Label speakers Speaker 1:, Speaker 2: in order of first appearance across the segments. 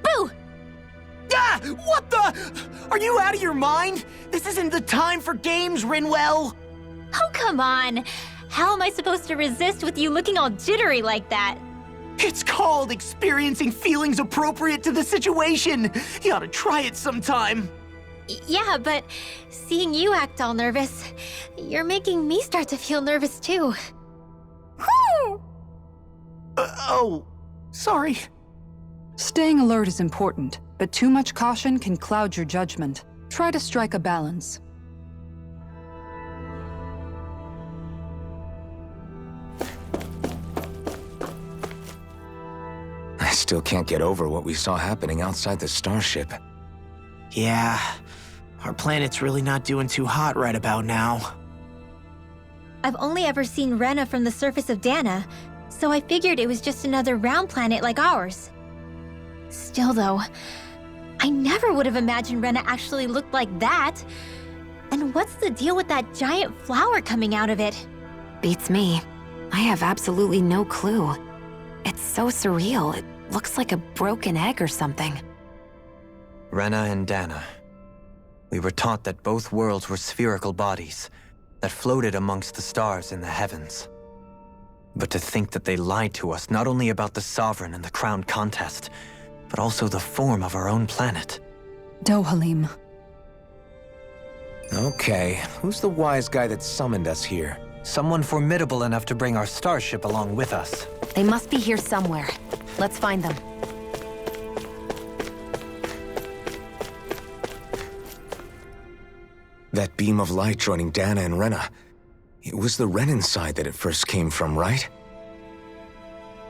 Speaker 1: Boo!
Speaker 2: Ah! What the? Are you out of your mind? This isn't the time for games, Rinwell!
Speaker 1: Oh, come on. How am I supposed to resist with you looking all jittery like that?
Speaker 2: It's called experiencing feelings appropriate to the situation. You ought to try it sometime.
Speaker 1: Yeah, but seeing you act all nervous, you're making me start to feel nervous too.
Speaker 2: Oh, sorry.
Speaker 3: Staying alert is important, but too much caution can cloud your judgment. Try to strike a balance.
Speaker 4: I still can't get over what we saw happening outside the starship.
Speaker 2: Yeah, our planet's really not doing too hot right about now.
Speaker 1: I've only ever seen Rena from the surface of Dana, so I figured it was just another round planet like ours. Still though, I never would have imagined Rena actually looked like that. And what's the deal with that giant flower coming out of it?
Speaker 5: Beats me. I have absolutely no clue. It's so surreal. It looks like a broken egg or something.
Speaker 6: Rena and Dana. We were taught that both worlds were spherical bodies that floated amongst the stars in the heavens. But to think that they lied to us not only about the Sovereign and the Crown contest, but also the form of our own planet.
Speaker 3: Dohalim.
Speaker 4: Okay, who's the wise guy that summoned us here?
Speaker 6: Someone formidable enough to bring our starship along with us.
Speaker 5: They must be here somewhere. Let's find them.
Speaker 4: That beam of light joining Dana and Rena. It was the Renan side that it first came from, right?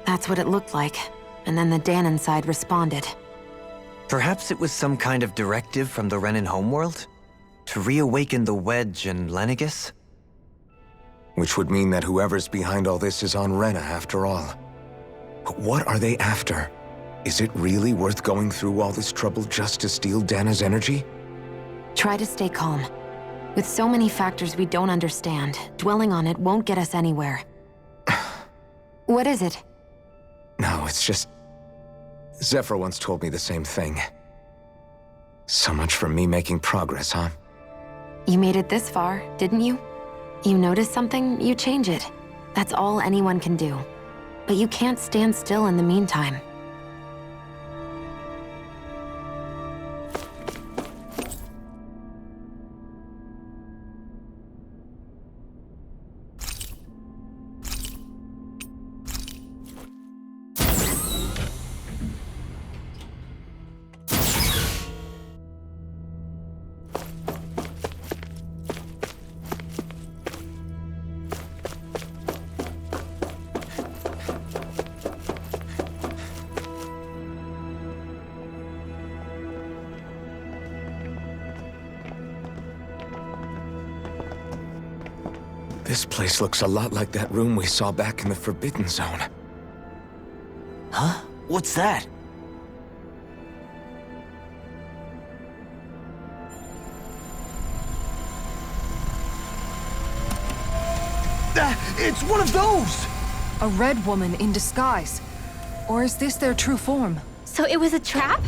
Speaker 5: That's what it looked like. And then the Danon side responded.
Speaker 6: Perhaps it was some kind of directive from the Renan homeworld? To reawaken the Wedge and Lenegis?
Speaker 4: Which would mean that whoever's behind all this is on Rena after all. But what are they after? Is it really worth going through all this trouble just to steal Dana's energy?
Speaker 5: Try to stay calm. With so many factors we don't understand, dwelling on it won't get us anywhere. What is it?
Speaker 4: No, it's just... Zephyr once told me the same thing. So much for me making progress, huh?
Speaker 5: You made it this far, didn't you? You notice something, you change it. That's all anyone can do. But you can't stand still in the meantime.
Speaker 4: This place looks a lot like that room we saw back in the Forbidden Zone.
Speaker 2: Huh? What's that? It's one of those!
Speaker 3: A red woman in disguise. Or is this their true form?
Speaker 1: So it was a trap?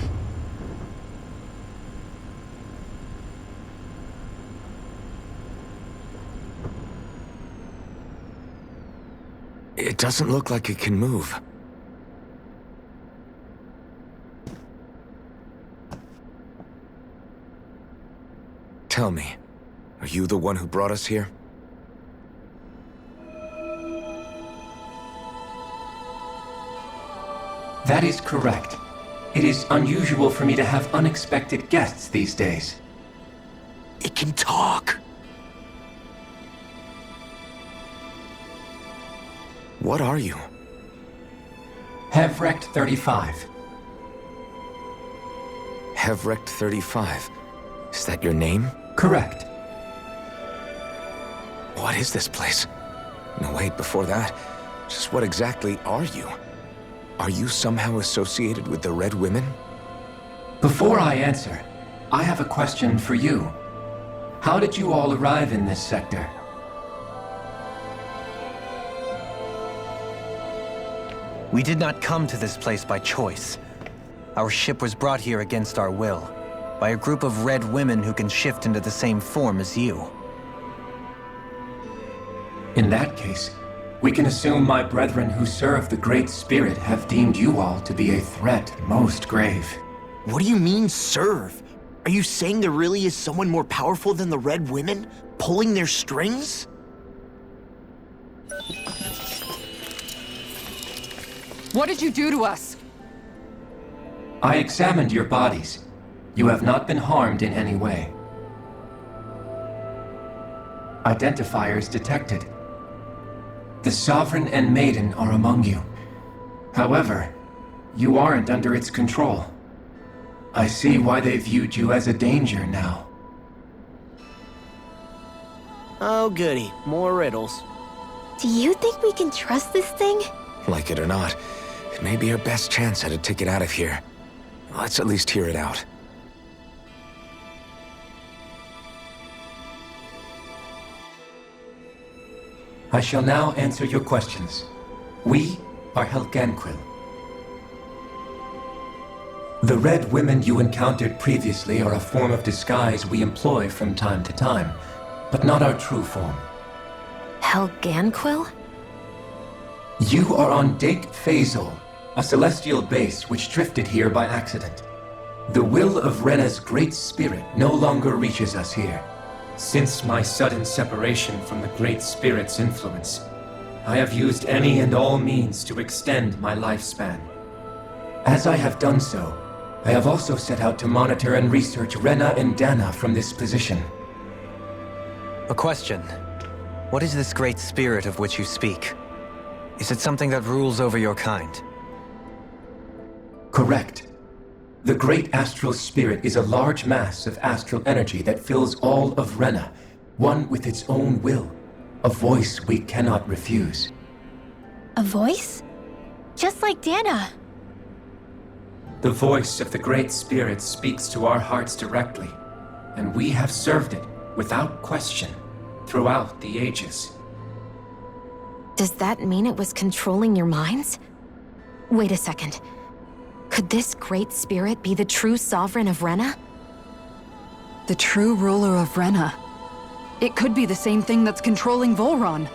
Speaker 4: It doesn't look like it can move. Tell me, are you the one who brought us here?
Speaker 7: That is correct. It is unusual for me to have unexpected guests these days.
Speaker 2: It can talk.
Speaker 4: What are you?
Speaker 7: Hevrect 35.
Speaker 4: Hevrect 35. Is that your name?
Speaker 7: Correct.
Speaker 4: What is this place? No, wait, before that, just what exactly are you? Are you somehow associated with the Red Women?
Speaker 7: Before I answer, I have a question for you. How did you all arrive in this sector?
Speaker 6: We did not come to this place by choice. Our ship was brought here against our will, by a group of red women who can shift into the same form as you.
Speaker 7: In that case, we can assume my brethren who serve the Great Spirit have deemed you all to be a threat most grave.
Speaker 2: What do you mean, serve? Are you saying there really is someone more powerful than the Red Women, pulling their strings?
Speaker 3: What did you do to us?
Speaker 7: I examined your bodies. You have not been harmed in any way. Identifiers detected. The Sovereign and Maiden are among you. However, you aren't under its control. I see why they viewed you as a danger now.
Speaker 2: Oh goody, more riddles.
Speaker 1: Do you think we can trust this thing?
Speaker 4: Like it or not, it may be our best chance at a ticket out of here. Let's at least hear it out.
Speaker 7: I shall now answer your questions. We are Helganquil. The Red Women you encountered previously are a form of disguise we employ from time to time, but not our true form.
Speaker 5: Helganquil?
Speaker 7: You are on Dake Phasol, a celestial base which drifted here by accident. The will of Rena's great spirit no longer reaches us here. Since my sudden separation from the Great Spirit's influence, I have used any and all means to extend my lifespan. As I have done so, I have also set out to monitor and research Rena and Dana from this position.
Speaker 6: A question. What is this great spirit of which you speak? Is it something that rules over your kind?
Speaker 7: Correct. The Great Astral Spirit is a large mass of astral energy that fills all of Rena, one with its own will, a voice we cannot refuse.
Speaker 1: A voice? Just like Dana.
Speaker 7: The voice of the Great Spirit speaks to our hearts directly, and we have served it without question throughout the ages.
Speaker 5: Does that mean it was controlling your minds? Wait a second. Could this Great Spirit be the true Sovereign of Rena?
Speaker 3: The true ruler of Rena. It could be the same thing that's controlling Volron.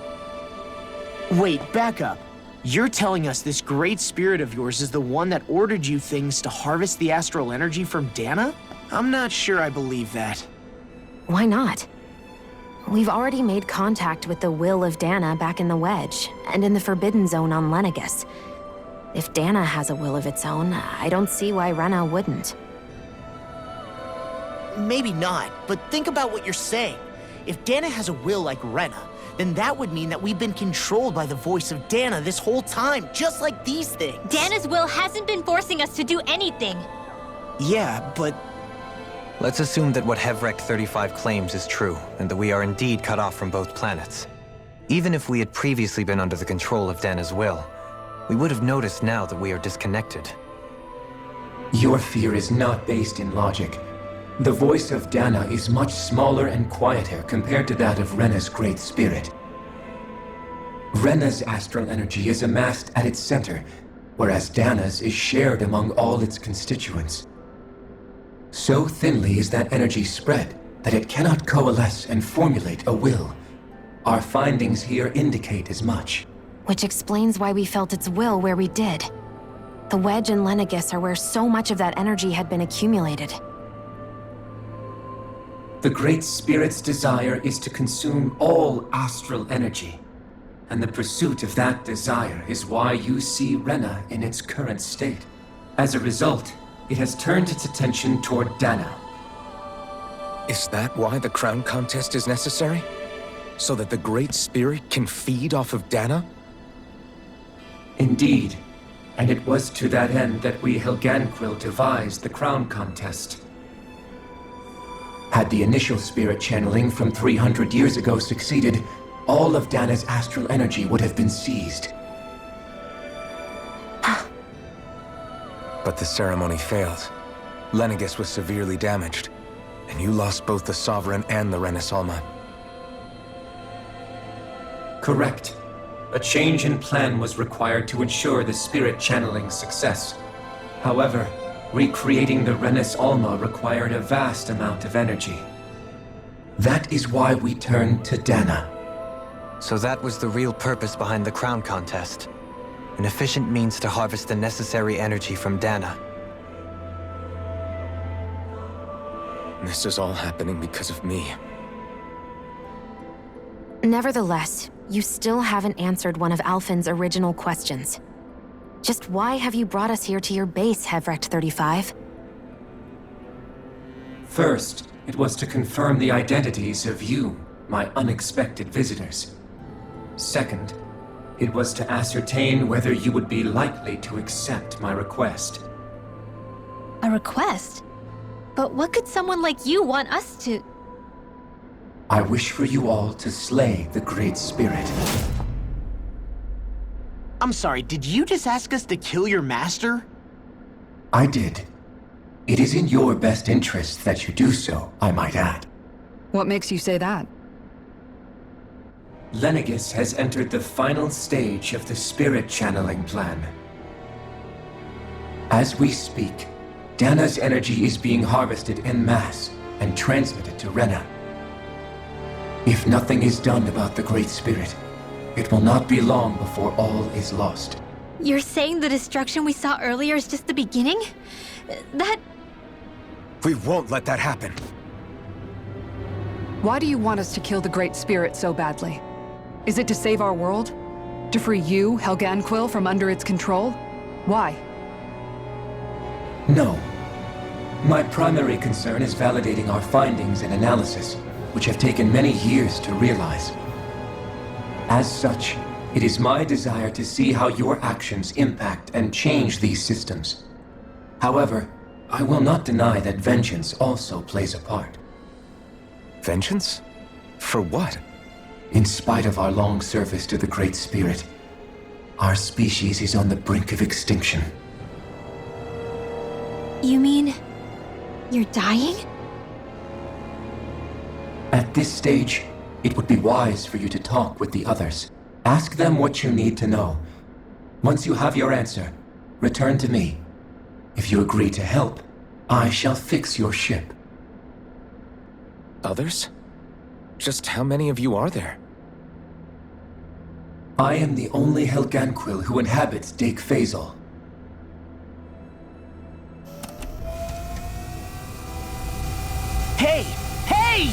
Speaker 2: Wait, back up. You're telling us this great spirit of yours is the one that ordered you things to harvest the astral energy from Dana? I'm not sure I believe that.
Speaker 5: Why not? We've already made contact with the will of Dana back in the Wedge, and in the Forbidden Zone on Lenegus. If Dana has a will of its own, I don't see why Rena wouldn't.
Speaker 2: Maybe not, but think about what you're saying. If Dana has a will like Rena, then that would mean that we've been controlled by the voice of Dana this whole time, just like these things.
Speaker 1: Dana's will hasn't been forcing us to do anything.
Speaker 2: Yeah, but
Speaker 6: Let's assume that what Hevrek 35 claims is true, and that we are indeed cut off from both planets. Even if we had previously been under the control of Dana's will, we would have noticed now that we are disconnected.
Speaker 7: Your fear is not based in logic. The voice of Dana is much smaller and quieter compared to that of Rena's Great Spirit. Rena's astral energy is amassed at its center, whereas Dana's is shared among all its constituents. So thinly is that energy spread that it cannot coalesce and formulate a will. Our findings here indicate as much.
Speaker 5: Which explains why we felt its will where we did. The Wedge and Lenegus are where so much of that energy had been accumulated.
Speaker 7: The Great Spirit's desire is to consume all astral energy. And the pursuit of that desire is why you see Rena in its current state. As a result, it has turned its attention toward Dana.
Speaker 4: Is that why the crown contest is necessary? So that the Great Spirit can feed off of Dana?
Speaker 7: Indeed. And it was to that end that we Helganquil devised the crown contest. Had the initial spirit channeling from 300 years ago succeeded, all of Dana's astral energy would have been seized.
Speaker 4: But the ceremony failed. Lenegus was severely damaged, and you lost both the Sovereign and the Rena's Alma.
Speaker 7: Correct. a change in plan was required to ensure the spirit channeling's success. However, recreating the Renis Alma required a vast amount of energy. That is why we turned to Dana.
Speaker 6: So that was the real purpose behind the crown contest. An efficient means to harvest the necessary energy from Dana.
Speaker 4: This is all happening because of me.
Speaker 5: Nevertheless, you still haven't answered one of Alphen's original questions. Just why have you brought us here to your base, Hevrecht 35?
Speaker 7: First, it was to confirm the identities of you, my unexpected visitors. Second, it was to ascertain whether you would be likely to accept my request.
Speaker 1: A request? But what could someone like you want us to...
Speaker 7: I wish for you all to slay the Great Spirit.
Speaker 2: I'm sorry, did you just ask us to kill your master?
Speaker 7: I did. It is in your best interest that you do so, I might add.
Speaker 3: What makes you say that?
Speaker 7: Lenegis has entered the final stage of the spirit channeling plan. As we speak, Dana's energy is being harvested en masse and transmitted to Rena. If nothing is done about the Great Spirit, it will not be long before all is lost.
Speaker 1: You're saying the destruction we saw earlier is just the beginning? That...
Speaker 4: We won't let that happen.
Speaker 3: Why do you want us to kill the Great Spirit so badly? Is it to save our world? To free you, Helganquil, from under its control? Why?
Speaker 7: No. My primary concern is validating our findings and analysis, which have taken many years to realize. As such, it is my desire to see how your actions impact and change these systems. However, I will not deny that vengeance also plays a part.
Speaker 4: Vengeance? For what?
Speaker 7: In spite of our long service to the Great Spirit, our species is on the brink of extinction.
Speaker 1: You mean... you're dying?
Speaker 7: At this stage, it would be wise for you to talk with the others. Ask them what you need to know. Once you have your answer, return to me. If you agree to help, I shall fix your ship.
Speaker 4: Others? Just how many of you are there?
Speaker 7: I am the only Helganquil who inhabits Dake Faisal.
Speaker 2: Hey! Hey!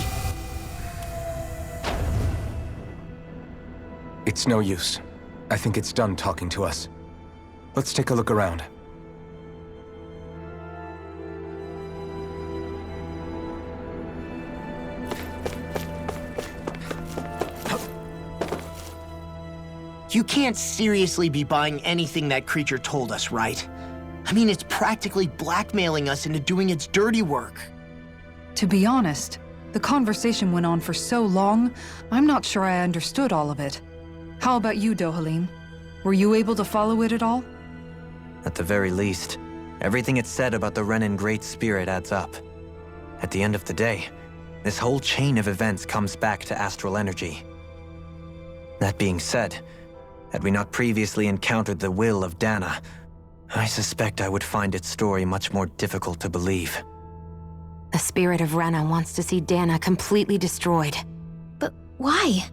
Speaker 4: It's no use. I think it's done talking to us. Let's take a look around.
Speaker 2: You can't seriously be buying anything that creature told us, right? I mean, it's practically blackmailing us into doing its dirty work.
Speaker 3: To be honest, the conversation went on for so long, I'm not sure I understood all of it. How about you, Dohalim? Were you able to follow it at all?
Speaker 6: At the very least, everything it said about the Renin Great Spirit adds up. At the end of the day, this whole chain of events comes back to astral energy. That being said, had we not previously encountered the will of Dana, I suspect I would find its story much more difficult to believe.
Speaker 5: The spirit of Rena wants to see Dana completely destroyed.
Speaker 1: But why?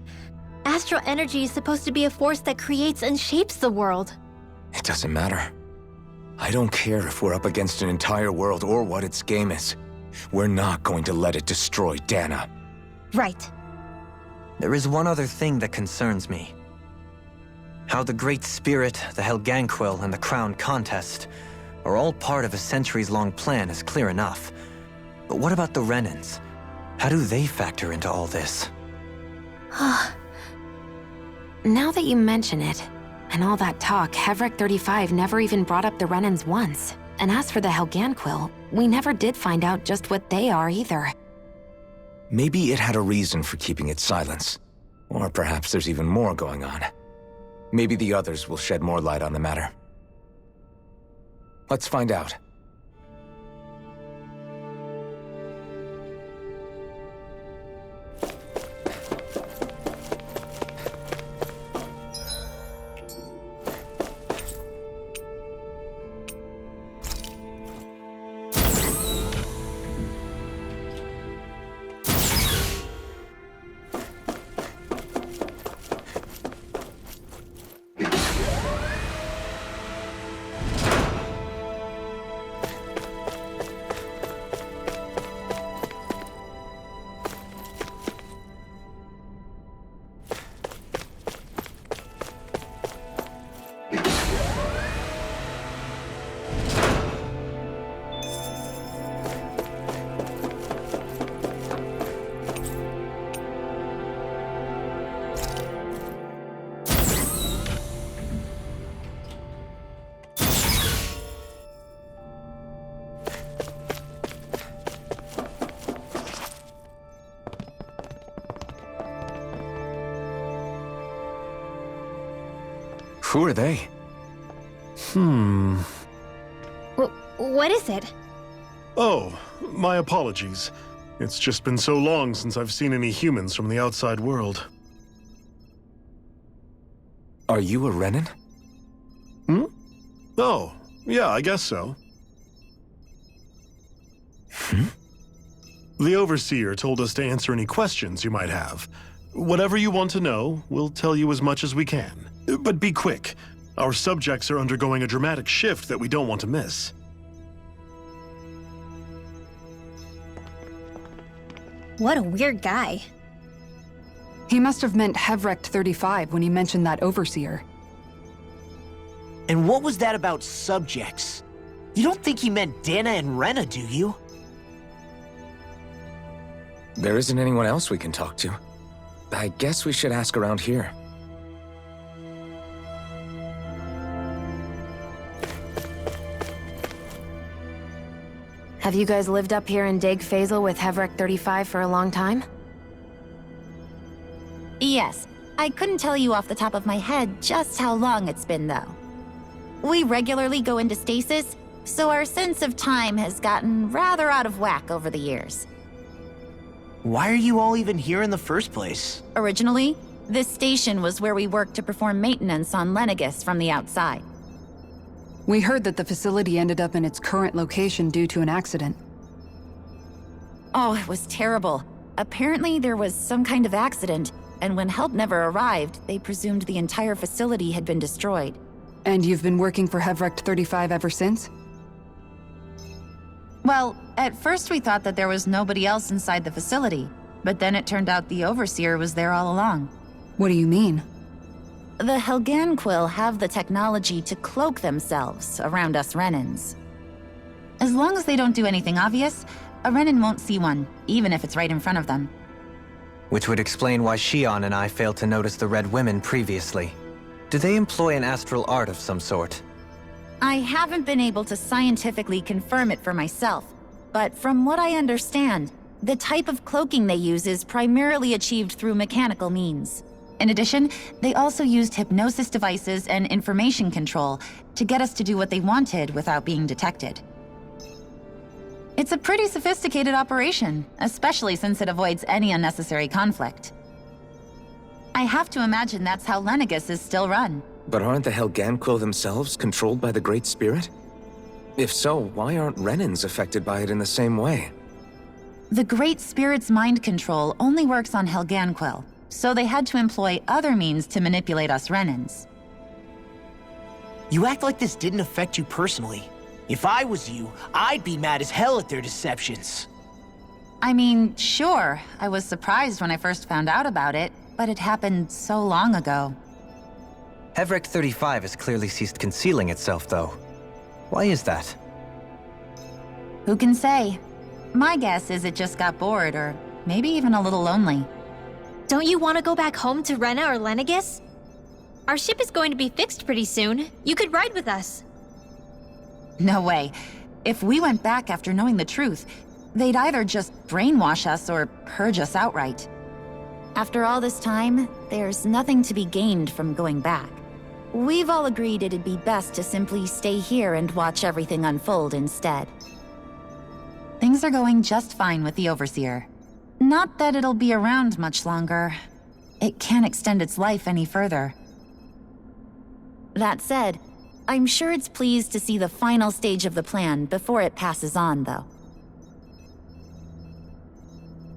Speaker 1: Astral energy is supposed to be a force that creates and shapes the world.
Speaker 4: It doesn't matter. I don't care if we're up against an entire world or what its game is. We're not going to let it destroy Dana.
Speaker 1: Right.
Speaker 6: There is one other thing that concerns me. How the Great Spirit, the Helganquil, and the Crown Contest are all part of a centuries-long plan is clear enough. But what about the Renins? How do they factor into all this?
Speaker 5: Now that you mention it, and all that talk, Hevrecht 35 never even brought up the Renins once. And as for the Helganquil, we never did find out just what they are either.
Speaker 4: Maybe it had a reason for keeping its silence. Or perhaps there's even more going on. Maybe the others will shed more light on the matter. Let's find out. Who are they?
Speaker 1: What is it?
Speaker 8: Oh, my apologies. It's just been so long since I've seen any humans from the outside world.
Speaker 4: Are you a Renan?
Speaker 8: Oh, yeah, I guess so. The Overseer told us to answer any questions you might have. Whatever you want to know, we'll tell you as much as we can. But be quick. Our subjects are undergoing a dramatic shift that we don't want to miss.
Speaker 1: What a weird guy.
Speaker 3: He must have meant Hevrecht 35 when he mentioned that Overseer.
Speaker 2: And what was that about subjects? You don't think he meant Dana and Rena, do you?
Speaker 4: There isn't anyone else we can talk to. I guess we should ask around here.
Speaker 5: Have you guys lived up here in Dig Faisal with Hevrecht 35 for a long time?
Speaker 9: Yes. I couldn't tell you off the top of my head just how long it's been, though. We regularly go into stasis, so our sense of time has gotten rather out of whack over the years.
Speaker 2: Why are you all even here in the first place?
Speaker 9: Originally, this station was where we worked to perform maintenance on Lenegis from the outside.
Speaker 3: We heard that the facility ended up in its current location due to an accident.
Speaker 9: Oh, it was terrible. Apparently there was some kind of accident, and when help never arrived, they presumed the entire facility had been destroyed.
Speaker 3: And you've been working for Hevrecht 35 ever since?
Speaker 9: Well, at first we thought that there was nobody else inside the facility, but then it turned out the Overseer was there all along.
Speaker 3: What do you mean?
Speaker 9: The Helganquil have the technology to cloak themselves around us Renans. As long as they don't do anything obvious, a Renan won't see one, even if it's right in front of them.
Speaker 6: Which would explain why Shion and I failed to notice the Red Women previously. Do they employ an astral art of some sort?
Speaker 9: I haven't been able to scientifically confirm it for myself, but from what I understand, the type of cloaking they use is primarily achieved through mechanical means. In addition, they also used hypnosis devices and information control to get us to do what they wanted without being detected. It's a pretty sophisticated operation, especially since it avoids any unnecessary conflict. I have to imagine that's how Lenegis is still run.
Speaker 4: But aren't the Helganquil themselves controlled by the Great Spirit? If so, why aren't Renans affected by it in the same way?
Speaker 9: The Great Spirit's mind control only works on Helganquil, so they had to employ other means to manipulate us Renans.
Speaker 2: You act like this didn't affect you personally. If I was you, I'd be mad as hell at their deceptions.
Speaker 9: I mean, sure, I was surprised when I first found out about it, but it happened so long ago.
Speaker 6: Hevrecht 35 has clearly ceased concealing itself, though. Why is that?
Speaker 9: Who can say? My guess is it just got bored, or maybe even a little lonely.
Speaker 1: Don't you want to go back home to Rena or Lenegis? Our ship is going to be fixed pretty soon. You could ride with us.
Speaker 9: No way. If we went back after knowing the truth, they'd either just brainwash us or purge us outright. After all this time, there's nothing to be gained from going back. We've all agreed it'd be best to simply stay here and watch everything unfold instead. Things are going just fine with the Overseer. Not that it'll be around much longer. It can't extend its life any further. That said, I'm sure it's pleased to see the final stage of the plan before it passes on, though.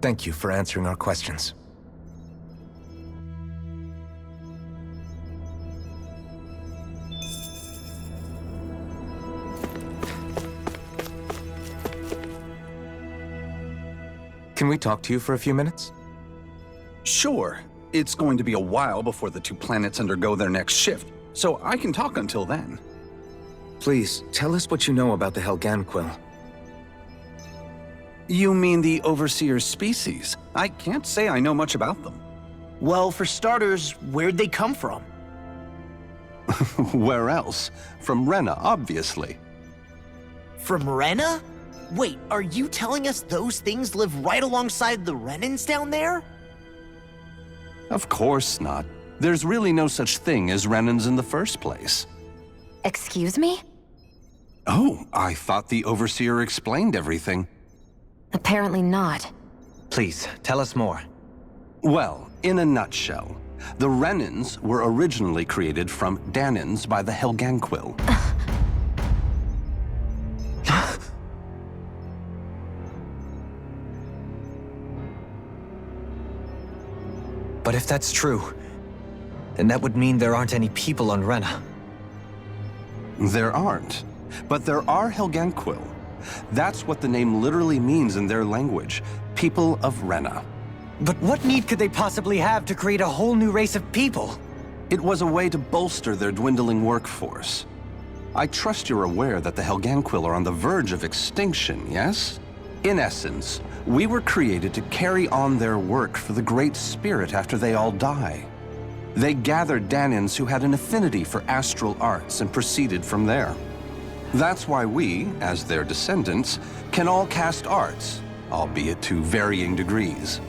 Speaker 4: Thank you for answering our questions. Can we talk to you for a few minutes?
Speaker 10: Sure. It's going to be a while before the two planets undergo their next shift, so I can talk until then.
Speaker 4: Please, tell us what you know about the Helganquil.
Speaker 10: You mean the Overseer's species? I can't say I know much about them.
Speaker 2: Well, for starters, where'd they come from?
Speaker 11: Where else? From Rena, obviously.
Speaker 2: From Rena? Wait, are you telling us those things live right alongside the Renans down there?
Speaker 11: Of course not. There's really no such thing as Renans in the first place.
Speaker 5: Excuse me?
Speaker 11: Oh, I thought the Overseer explained everything.
Speaker 5: Apparently not.
Speaker 6: Please, tell us more.
Speaker 11: Well, in a nutshell, the Renans were originally created from Danans by the Helganquil.
Speaker 6: But if that's true, then that would mean there aren't any people on Rena.
Speaker 11: There aren't, but there are Helganquil. That's what the name literally means in their language, people of Rena.
Speaker 6: But what need could they possibly have to create a whole new race of people?
Speaker 11: It was a way to bolster their dwindling workforce. I trust you're aware that the Helganquil are on the verge of extinction, yes? In essence, we were created to carry on their work for the Great Spirit after they all die. They gathered Danans who had an affinity for astral arts and proceeded from there. That's why we, as their descendants, can all cast arts, albeit to varying degrees.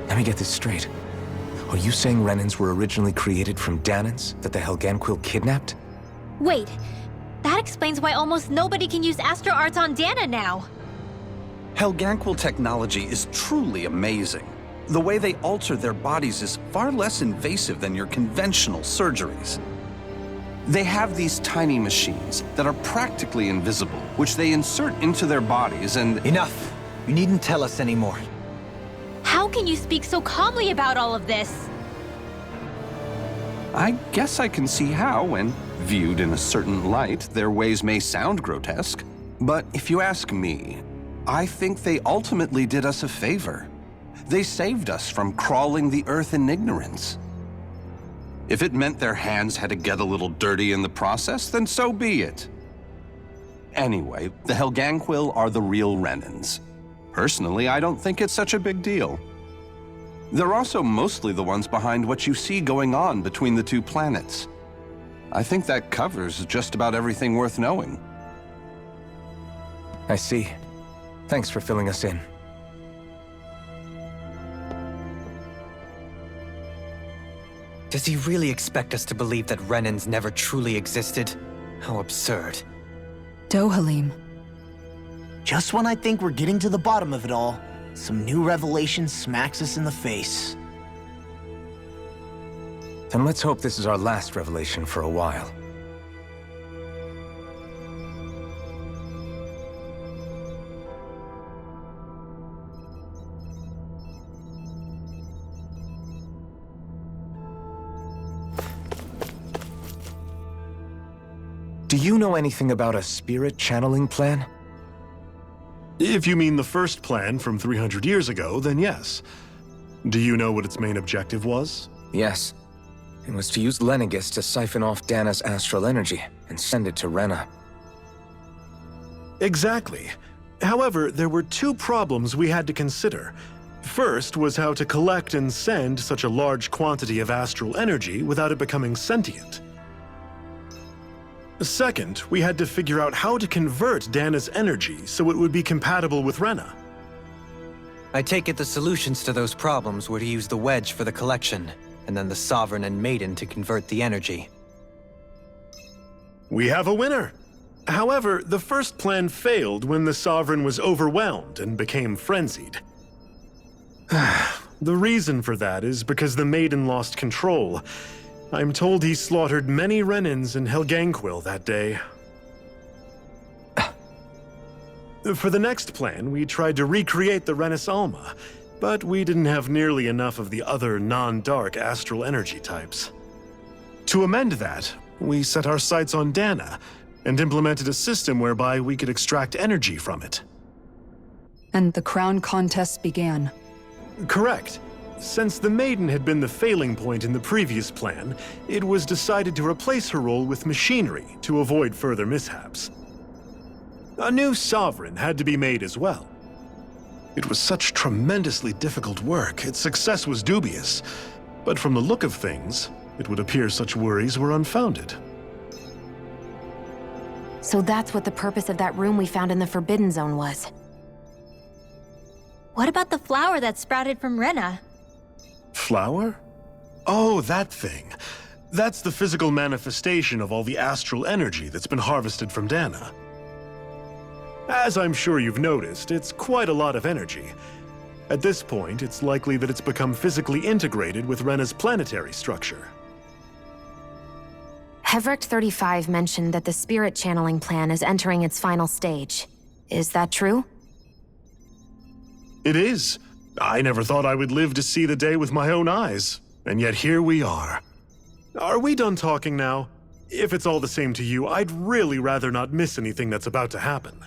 Speaker 4: Let me get this straight. Are you saying Renans were originally created from Danans that the Helganquil kidnapped?
Speaker 1: Wait, that explains why almost nobody can use Astro Arts on Dana now.
Speaker 10: Helganquil technology is truly amazing. The way they alter their bodies is far less invasive than your conventional surgeries. They have these tiny machines that are practically invisible, which they insert into their bodies and—
Speaker 6: Enough! You needn't tell us anymore.
Speaker 1: How can you speak so calmly about all of this?
Speaker 10: I guess I can see how, when viewed in a certain light, their ways may sound grotesque. But if you ask me, I think they ultimately did us a favor. They saved us from crawling the earth in ignorance. If it meant their hands had to get a little dirty in the process, then so be it. Anyway, the Helganquil are the real Renans. Personally, I don't think it's such a big deal. They're also mostly the ones behind what you see going on between the two planets. I think that covers just about everything worth knowing.
Speaker 4: I see. Thanks for filling us in.
Speaker 6: Does he really expect us to believe that Renans never truly existed? How absurd.
Speaker 3: Dohalim.
Speaker 2: Just when I think we're getting to the bottom of it all, some new revelation smacks us in the face.
Speaker 4: Then let's hope this is our last revelation for a while. Do you know anything about a spirit channeling plan?
Speaker 8: If you mean the first plan from 300 years ago, then yes. Do you know what its main objective was?
Speaker 4: Yes. It was to use Lenegis to siphon off Dana's astral energy and send it to Rena.
Speaker 8: Exactly. However, there were two problems we had to consider. First was how to collect and send such a large quantity of astral energy without it becoming sentient. Second, we had to figure out how to convert Dana's energy so it would be compatible with Rena.
Speaker 6: I take it the solutions to those problems were to use the wedge for the collection, and then the Sovereign and Maiden to convert the energy.
Speaker 8: We have a winner! However, the first plan failed when the Sovereign was overwhelmed and became frenzied. The reason for that is because the Maiden lost control. I'm told he slaughtered many Renans and Helganquil that day. For the next plan, we tried to recreate the Renis Alma, but we didn't have nearly enough of the other non-dark astral energy types. To amend that, we set our sights on Dana and implemented a system whereby we could extract energy from it.
Speaker 3: And the crown contest began.
Speaker 8: Correct. Since the Maiden had been the failing point in the previous plan, it was decided to replace her role with machinery to avoid further mishaps. A new Sovereign had to be made as well. It was such tremendously difficult work, its success was dubious. But from the look of things, it would appear such worries were unfounded.
Speaker 5: So that's what the purpose of that room we found in the Forbidden Zone was.
Speaker 1: What about the flower that sprouted from Rena?
Speaker 8: Flower? Oh, that thing. That's the physical manifestation of all the astral energy that's been harvested from Dana. As I'm sure you've noticed, it's quite a lot of energy. At this point, it's likely that it's become physically integrated with Rena's planetary structure.
Speaker 5: Hevric 35 mentioned that the spirit channeling plan is entering its final stage. Is that true?
Speaker 8: It is. I never thought I would live to see the day with my own eyes, and yet here we are. Are we done talking now? If it's all the same to you, I'd really rather not miss anything that's about to happen.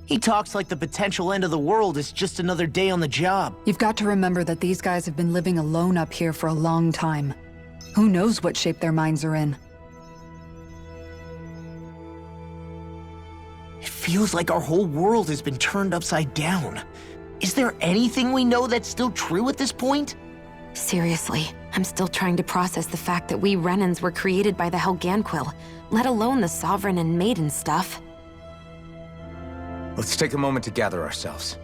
Speaker 2: He talks like the potential end of the world is just another day on the job.
Speaker 3: You've got to remember that these guys have been living alone up here for a long time. Who knows what shape their minds are in?
Speaker 2: It feels like our whole world has been turned upside down. Is there anything we know that's still true at this point?
Speaker 5: Seriously, I'm still trying to process the fact that we Renans were created by the Helganquil, let alone the Sovereign and Maiden stuff.
Speaker 4: Let's take a moment to gather ourselves.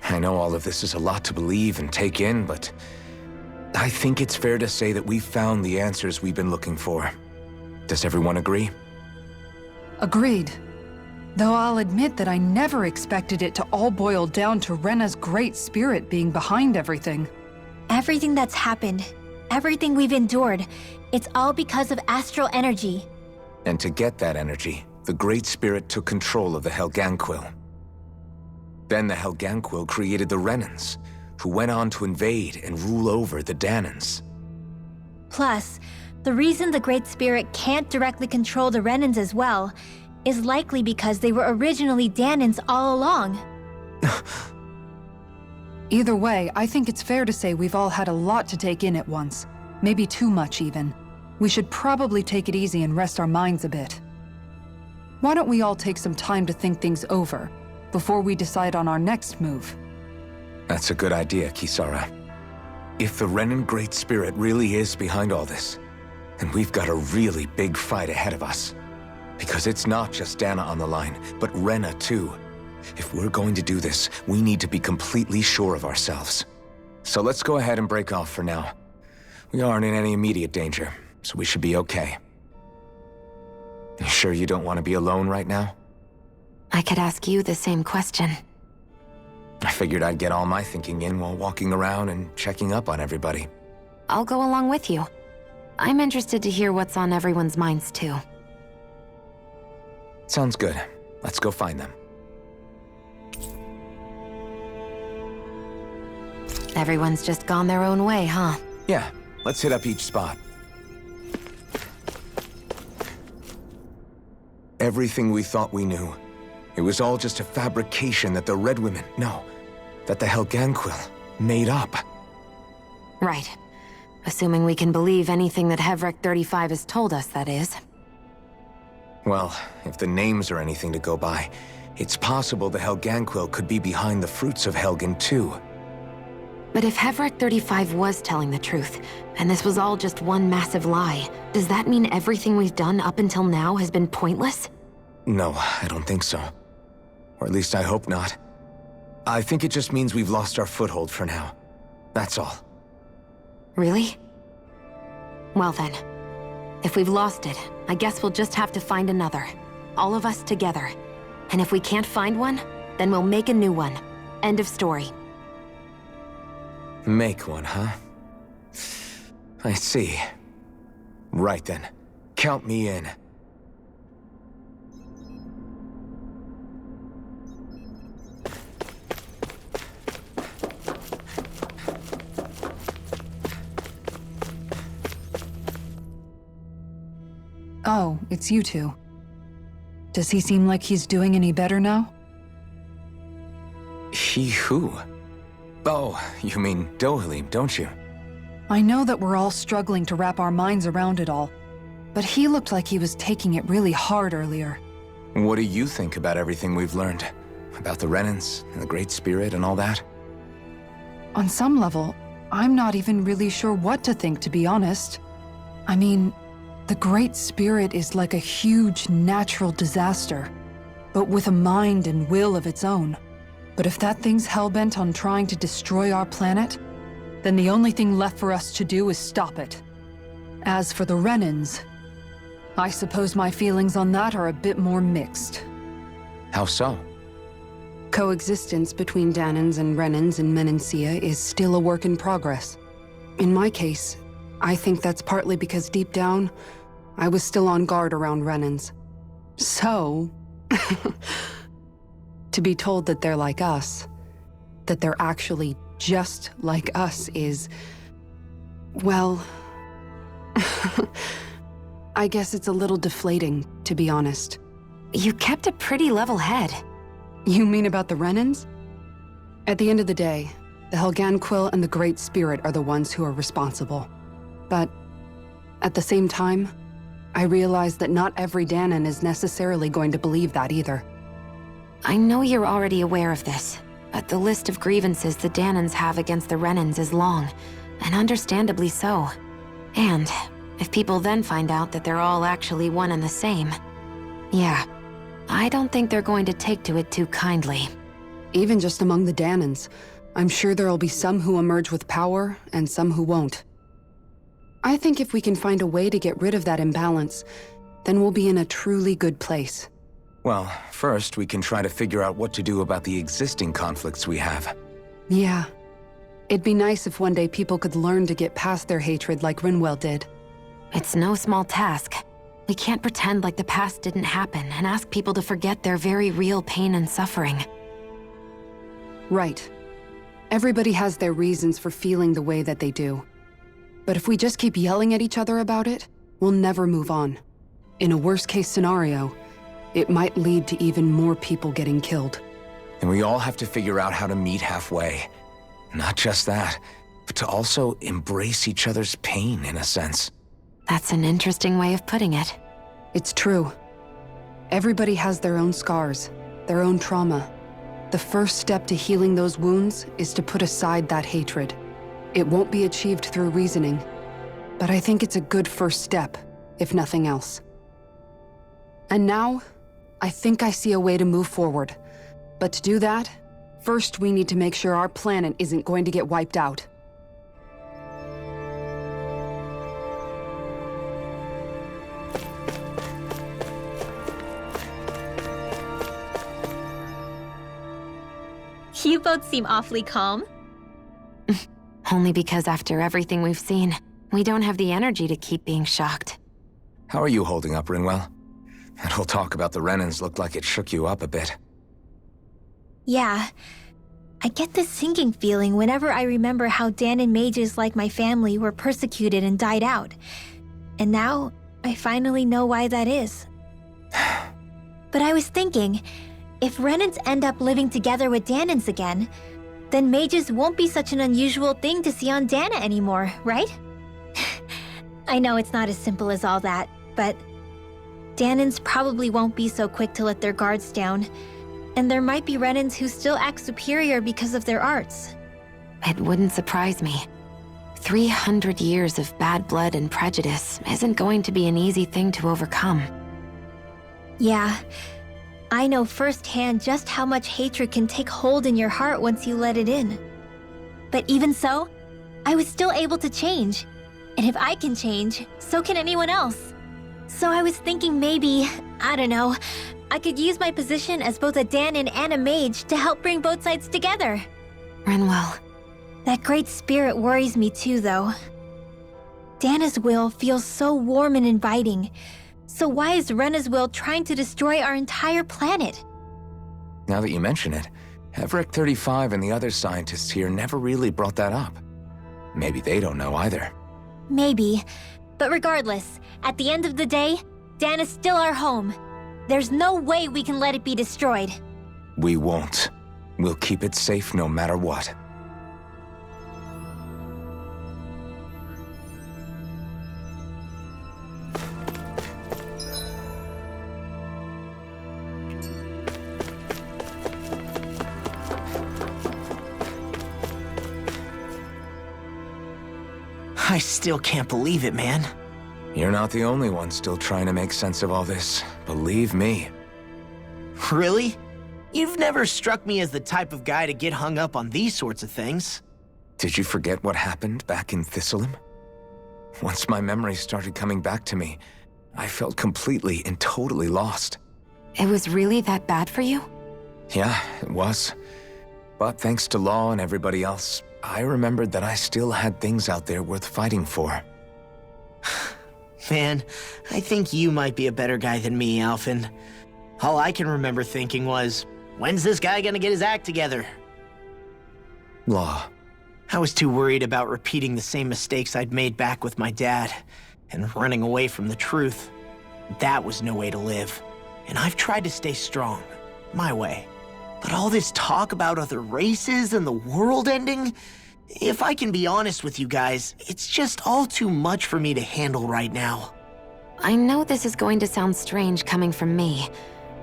Speaker 4: I know all of this is a lot to believe and take in, but I think it's fair to say that we've found the answers we've been looking for. Does everyone agree?
Speaker 3: Agreed. Though I'll admit that I never expected it to all boil down to Rena's great spirit being behind everything.
Speaker 1: Everything that's happened, everything we've endured, it's all because of astral energy.
Speaker 4: And to get that energy, the Great Spirit took control of the Helganquil. Then the Helganquil created the Renans, who went on to invade and rule over the Danans.
Speaker 1: Plus, the reason the Great Spirit can't directly control the Renans as well is likely because they were originally Danans all along.
Speaker 3: Either way, I think it's fair to say we've all had a lot to take in at once. Maybe too much, even. We should probably take it easy and rest our minds a bit. Why don't we all take some time to think things over, before we decide on our next move?
Speaker 4: That's a good idea, Kisara. If the Renan Great Spirit really is behind all this, then we've got a really big fight ahead of us. Because it's not just Dana on the line, but Rena too. If we're going to do this, we need to be completely sure of ourselves. So let's go ahead and break off for now. We aren't in any immediate danger, so we should be okay. You sure you don't want to be alone right now?
Speaker 5: I could ask you the same question.
Speaker 4: I figured I'd get all my thinking in while walking around and checking up on everybody.
Speaker 5: I'll go along with you. I'm interested to hear what's on everyone's minds too.
Speaker 4: Sounds good. Let's go find them.
Speaker 5: Everyone's just gone their own way, huh?
Speaker 4: Yeah, let's hit up each spot. Everything we thought we knew, it was all just a fabrication that the Red Women, no, that the Helganquil made up.
Speaker 5: Right. Assuming we can believe anything that Hevric 35 has told us, that is.
Speaker 4: Well, if the names are anything to go by, it's possible the Helganquil could be behind the fruits of Helgen too.
Speaker 5: But if Hevric 35 was telling the truth, and this was all just one massive lie, does that mean everything we've done up until now has been pointless?
Speaker 4: No, I don't think so. Or at least I hope not. I think it just means we've lost our foothold for now. That's all.
Speaker 5: Really? Well then, if we've lost it, I guess we'll just have to find another. All of us together. And if we can't find one, then we'll make a new one. End of story.
Speaker 4: Make one, huh? I see. Right then. Count me in.
Speaker 3: Oh, it's you two. Does he seem like he's doing any better now?
Speaker 4: He who? Oh, you mean Dohalim, don't you?
Speaker 3: I know that we're all struggling to wrap our minds around it all, but he looked like he was taking it really hard earlier.
Speaker 4: What do you think about everything we've learned? About the Renans, and the Great Spirit, and all that?
Speaker 3: On some level, I'm not even really sure what to think, to be honest. I mean, the Great Spirit is like a huge natural disaster, but with a mind and will of its own. But if that thing's hellbent on trying to destroy our planet, then the only thing left for us to do is stop it. As for the Renans, I suppose my feelings on that are a bit more mixed.
Speaker 4: How so?
Speaker 12: Coexistence between Danans and Renans in Menancia is still a work in progress. In my case, I think that's partly because deep down, I was still on guard around Renans. So, to be told that they're like us, that they're actually just like us is, well, I guess it's a little deflating, to be honest.
Speaker 5: You kept a pretty level head.
Speaker 12: You mean about the Renans? At the end of the day, the Helganquil and the Great Spirit are the ones who are responsible. But at the same time, I realize that not every Danan is necessarily going to believe that either.
Speaker 5: I know you're already aware of this, but the list of grievances the Danans have against the Renans is long, and understandably so. And if people then find out that they're all actually one and the same, yeah, I don't think they're going to take to it too kindly.
Speaker 12: Even just among the Danans, I'm sure there'll be some who emerge with power and some who won't. I think if we can find a way to get rid of that imbalance, then we'll be in a truly good place.
Speaker 4: Well, first we can try to figure out what to do about the existing conflicts we have.
Speaker 12: Yeah. It'd be nice if one day people could learn to get past their hatred like Rinwell did.
Speaker 5: It's no small task. We can't pretend like the past didn't happen and ask people to forget their very real pain and suffering.
Speaker 12: Right. Everybody has their reasons for feeling the way that they do. But if we just keep yelling at each other about it, we'll never move on. In a worst-case scenario, it might lead to even more people getting killed.
Speaker 4: And we all have to figure out how to meet halfway. Not just that, but to also embrace each other's pain, in a sense.
Speaker 5: That's an interesting way of putting it.
Speaker 12: It's true. Everybody has their own scars, their own trauma. The first step to healing those wounds is to put aside that hatred. It won't be achieved through reasoning, but I think it's a good first step, if nothing else. And now, I think I see a way to move forward. But to do that, first we need to make sure our planet isn't going to get wiped out.
Speaker 1: You both seem awfully calm.
Speaker 5: Only because after everything we've seen, we don't have the energy to keep being shocked.
Speaker 4: How are you holding up, Rinwell? That whole talk about the Renans looked like it shook you up a bit.
Speaker 1: Yeah. I get this sinking feeling whenever I remember how Danan mages like my family were persecuted and died out. And now, I finally know why that is. But I was thinking, if Renans end up living together with Danans again, then mages won't be such an unusual thing to see on Dana anymore, right? I know it's not as simple as all that, but Danans probably won't be so quick to let their guards down, and there might be Renans who still act superior because of their arts.
Speaker 5: It wouldn't surprise me. 300 years of bad blood and prejudice isn't going to be an easy thing to overcome.
Speaker 1: Yeah. I know firsthand just how much hatred can take hold in your heart once you let it in. But even so, I was still able to change. And if I can change, so can anyone else. So I was thinking maybe, I don't know, I could use my position as both a Danan and a mage to help bring both sides together.
Speaker 5: Rinwell.
Speaker 1: That great spirit worries me too, though. Dana's will feels so warm and inviting. So why is Rena's will trying to destroy our entire planet?
Speaker 4: Now that you mention it, Everett 35 and the other scientists here never really brought that up. Maybe they don't know either.
Speaker 1: Maybe. But regardless, at the end of the day, Dana's still our home. There's no way we can let it be destroyed.
Speaker 4: We won't. We'll keep it safe no matter what.
Speaker 2: I still can't believe it, man.
Speaker 4: You're not the only one still trying to make sense of all this. Believe me.
Speaker 2: Really? You've never struck me as the type of guy to get hung up on these sorts of things.
Speaker 4: Did you forget what happened back in Thistleum? Once my memories started coming back to me, I felt completely and totally lost.
Speaker 5: It was really that bad for you?
Speaker 4: Yeah, it was. But thanks to Law and everybody else, I remembered that I still had things out there worth fighting for.
Speaker 2: Man, I think you might be a better guy than me, Alphen. All I can remember thinking was, when's this guy gonna get his act together?
Speaker 4: Law.
Speaker 2: I was too worried about repeating the same mistakes I'd made back with my dad, and running away from the truth. That was no way to live. And I've tried to stay strong, my way. But all this talk about other races and the world ending, if I can be honest with you guys, it's just all too much for me to handle right now.
Speaker 5: I know this is going to sound strange coming from me,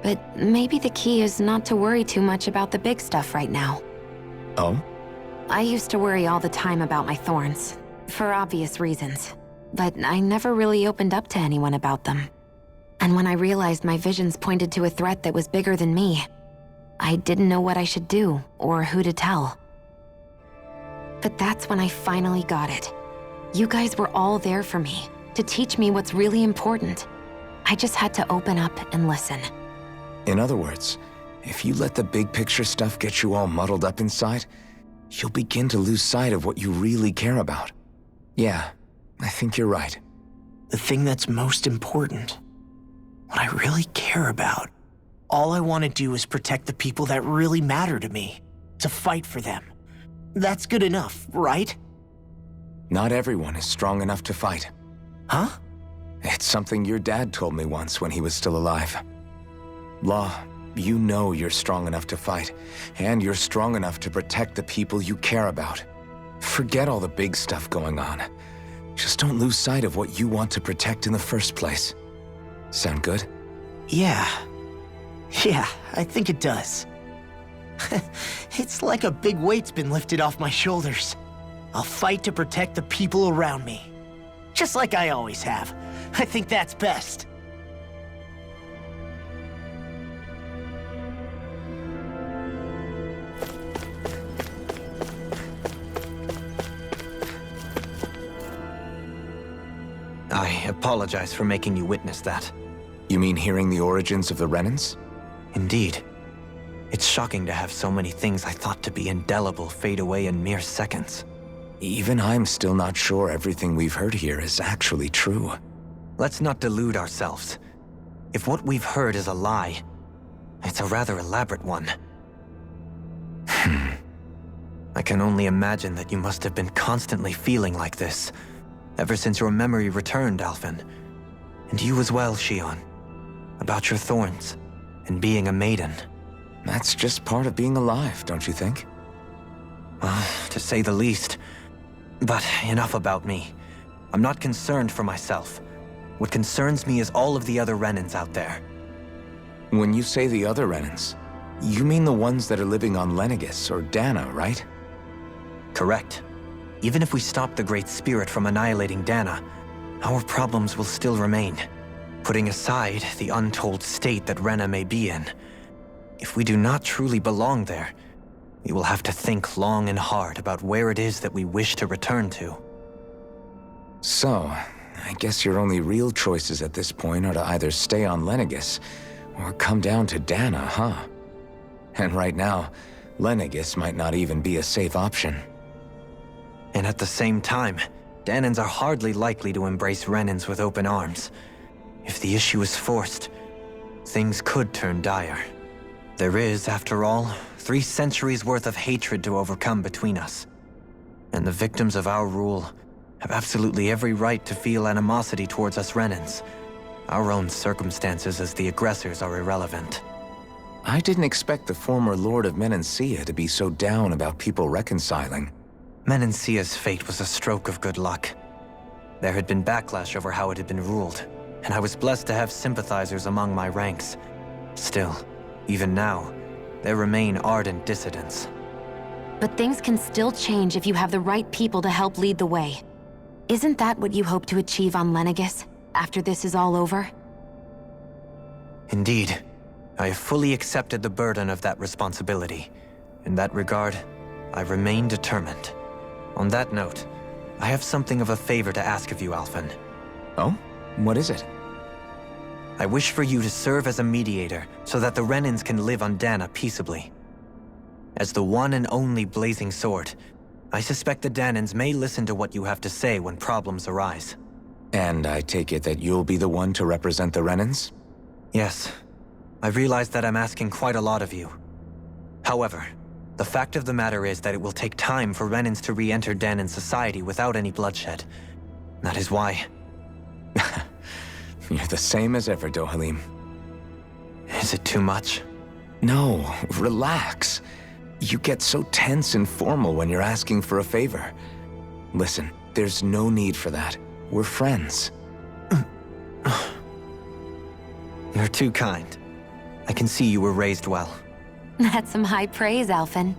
Speaker 5: but maybe the key is not to worry too much about the big stuff right now.
Speaker 4: Oh?
Speaker 5: I used to worry all the time about my thorns, for obvious reasons, but I never really opened up to anyone about them. And when I realized my visions pointed to a threat that was bigger than me, I didn't know what I should do or who to tell. But that's when I finally got it. You guys were all there for me, to teach me what's really important. I just had to open up and listen.
Speaker 4: In other words, if you let the big picture stuff get you all muddled up inside, you'll begin to lose sight of what you really care about. Yeah, I think you're right.
Speaker 2: The thing that's most important, what I really care about, all I want to do is protect the people that really matter to me, to fight for them. That's good enough, right?
Speaker 4: Not everyone is strong enough to fight.
Speaker 2: Huh?
Speaker 4: It's something your dad told me once when he was still alive. Law, you know you're strong enough to fight, and you're strong enough to protect the people you care about. Forget all the big stuff going on. Just don't lose sight of what you want to protect in the first place. Sound good?
Speaker 2: Yeah, I think it does. It's like a big weight's been lifted off my shoulders. I'll fight to protect the people around me. Just like I always have. I think that's best.
Speaker 6: I apologize for making you witness that.
Speaker 4: You mean hearing the origins of the Renans?
Speaker 6: Indeed. It's shocking to have so many things I thought to be indelible fade away in mere seconds.
Speaker 4: Even I'm still not sure everything we've heard here is actually true.
Speaker 6: Let's not delude ourselves. If what we've heard is a lie, it's a rather elaborate one. I can only imagine that you must have been constantly feeling like this, ever since your memory returned, Alphen. And you as well, Shion. About your thorns, and being a maiden.
Speaker 4: That's just part of being alive, don't you think?
Speaker 6: Well, to say the least. But enough about me. I'm not concerned for myself. What concerns me is all of the other Renans out there.
Speaker 4: When you say the other Renans, you mean the ones that are living on Lenegis or Dana, right?
Speaker 6: Correct. Even if we stop the Great Spirit from annihilating Dana, our problems will still remain. Putting aside the untold state that Rena may be in, if we do not truly belong there, we will have to think long and hard about where it is that we wish to return to.
Speaker 4: So, I guess your only real choices at this point are to either stay on Lenegis or come down to Dana, huh? And right now, Lenegis might not even be a safe option.
Speaker 6: And at the same time, Danans are hardly likely to embrace Renans with open arms. If the issue is forced, things could turn dire. There is, after all, 3 centuries worth of hatred to overcome between us. And the victims of our rule have absolutely every right to feel animosity towards us Renans. Our own circumstances as the aggressors are irrelevant.
Speaker 4: I didn't expect the former Lord of Menancia to be so down about people reconciling.
Speaker 6: Menancia's fate was a stroke of good luck. There had been backlash over how it had been ruled, and I was blessed to have sympathizers among my ranks. Still, even now, there remain ardent dissidents.
Speaker 5: But things can still change if you have the right people to help lead the way. Isn't that what you hope to achieve on Lenegis, after this is all over?
Speaker 6: Indeed. I have fully accepted the burden of that responsibility. In that regard, I remain determined. On that note, I have something of a favor to ask of you, Alphen.
Speaker 4: Oh? What is it?
Speaker 6: I wish for you to serve as a mediator so that the Renans can live on Dana peaceably. As the one and only Blazing Sword, I suspect the Danans may listen to what you have to say when problems arise.
Speaker 4: And I take it that you'll be the one to represent the Renans?
Speaker 6: Yes. I realize that I'm asking quite a lot of you. However, the fact of the matter is that it will take time for Renans to re-enter Danan society without any bloodshed. That is why...
Speaker 4: You're the same as ever, Dohalim.
Speaker 6: Is it too much?
Speaker 4: No, relax. You get so tense and formal when you're asking for a favor. Listen, there's no need for that. We're friends.
Speaker 6: You're too kind. I can see you were raised well.
Speaker 5: That's some high praise, Alphen.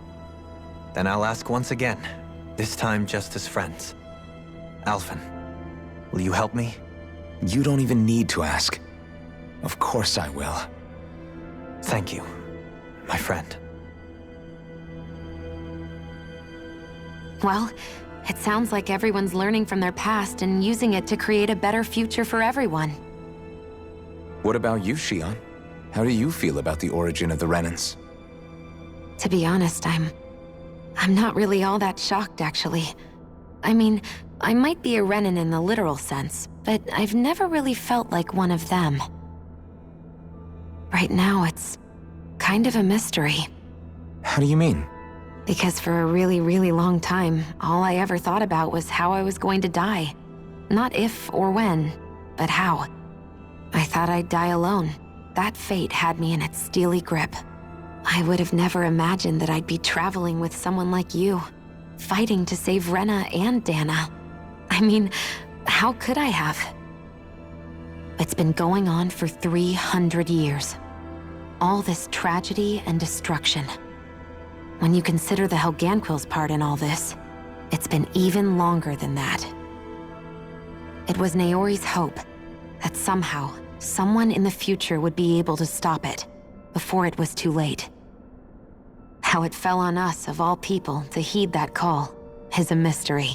Speaker 6: Then I'll ask once again, this time just as friends. Alphen, will you help me?
Speaker 4: You don't even need to ask. Of course I will.
Speaker 6: Thank you, my friend.
Speaker 5: Well, it sounds like everyone's learning from their past and using it to create a better future for everyone.
Speaker 4: What about you, Shionne? How do you feel about the origin of the Renans?
Speaker 5: To be honest, I'm not really all that shocked, actually. I mean, I might be a Renan in the literal sense, but I've never really felt like one of them. Right now, it's kind of a mystery.
Speaker 4: How do you mean?
Speaker 5: Because for a really, really long time, all I ever thought about was how I was going to die. Not if or when, but how. I thought I'd die alone. That fate had me in its steely grip. I would have never imagined that I'd be traveling with someone like you, fighting to save Rena and Dana. I mean, how could I have? It's been going on for 300 years. All this tragedy and destruction. When you consider the Helganquil's part in all this, it's been even longer than that. It was Naori's hope that somehow, someone in the future would be able to stop it, before it was too late. How it fell on us, of all people, to heed that call, is a mystery.